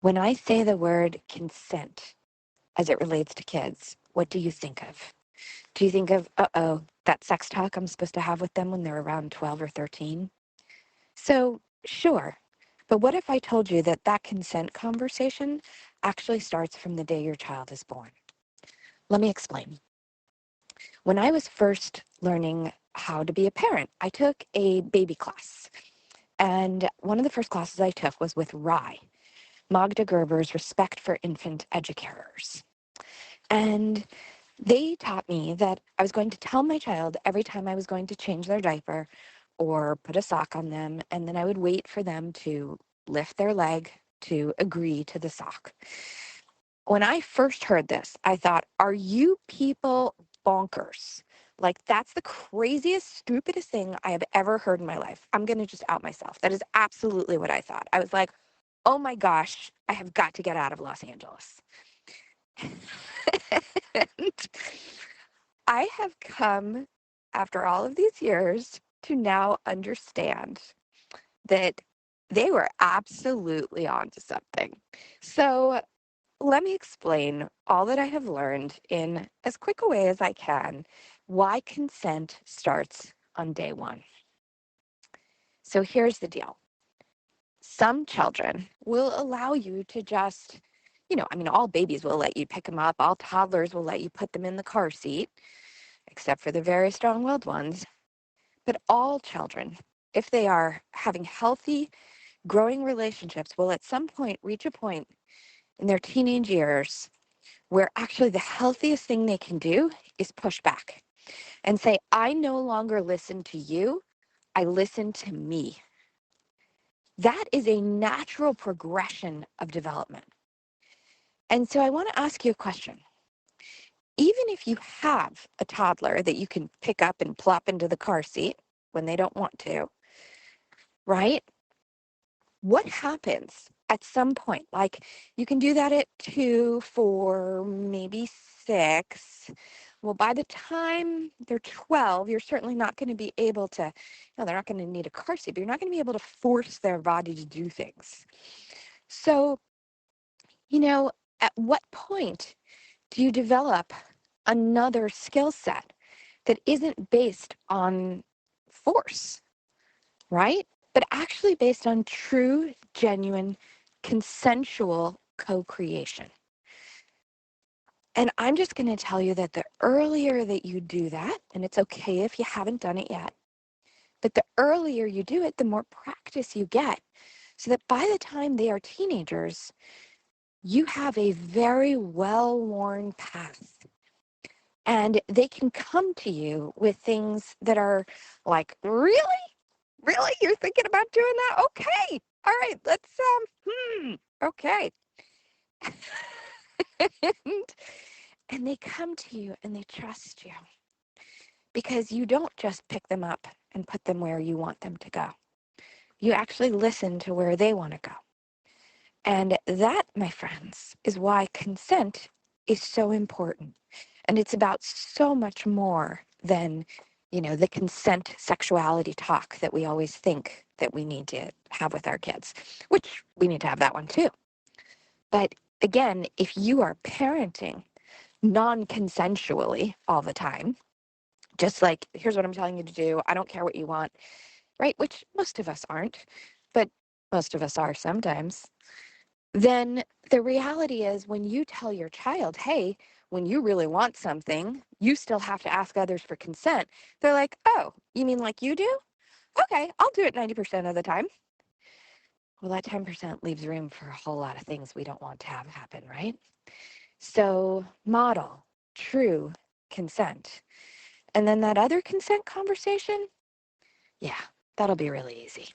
When I say the word consent as it relates to kids, what do you think of? Do you think of, that sex talk I'm supposed to have with them when they're around 12 or 13? So, sure. But what if I told you that that consent conversation actually starts from the day your child is born? Let me explain. When I was first learning how to be a parent, I took a baby class. And one of the first classes I took was with Rye, Magda Gerber's Respect for Infant Educators. And they taught me that I was going to tell my child every time I was going to change their diaper or put a sock on them, and then I would wait for them to lift their leg to agree to the sock. When I first heard this, I thought, are you people bonkers? Like, that's the craziest, stupidest thing I have ever heard in my life. I'm going to just out myself. That is absolutely what I thought. I was like, oh my gosh, I have got to get out of Los Angeles. And I have come, after all of these years, to now understand that they were absolutely onto something. So let me explain all that I have learned in as quick a way as I can why consent starts on day one. So here's the deal. Some children will allow you to just, all babies will let you pick them up. All toddlers will let you put them in the car seat, except for the very strong-willed ones. But all children, if they are having healthy, growing relationships, will at some point reach a point in their teenage years where actually the healthiest thing they can do is push back and say, I no longer listen to you, I listen to me. That is a natural progression of development. And so I want to ask you a question. Even if you have a toddler that you can pick up and plop into the car seat when they don't want to, right? What happens at some point? Like, you can do that at 2, 4, maybe 6. Well, by the time they're 12, you're certainly not going to be able to, they're not going to need a car seat, but you're not going to be able to force their body to do things. So, at what point do you develop another skill set that isn't based on force, right? But actually based on true, genuine, consensual co-creation. And I'm just going to tell you that the earlier that you do that, and it's okay if you haven't done it yet, but the earlier you do it, the more practice you get, so that by the time they are teenagers, you have a very well-worn path. And they can come to you with things that are like, really? Really? You're thinking about doing that? Okay. All right. Let's, okay. and, and they come to you and they trust you because you don't just pick them up and put them where you want them to go. You actually listen to where they want to go. And that, my friends, is why consent is so important. And it's about so much more than, the consent sexuality talk that we always think that we need to have with our kids, which we need to have that one too. But again, if you are parenting non-consensually all the time, just like, here's what I'm telling you to do, I don't care what you want, right? Which most of us aren't, but most of us are sometimes. Then the reality is when you tell your child, hey, when you really want something, you still have to ask others for consent. They're like, oh, you mean like you do? Okay, I'll do it 90% of the time. Well, that 10% leaves room for a whole lot of things we don't want to have happen, right? So model true consent. And then that other consent conversation, yeah, that'll be really easy.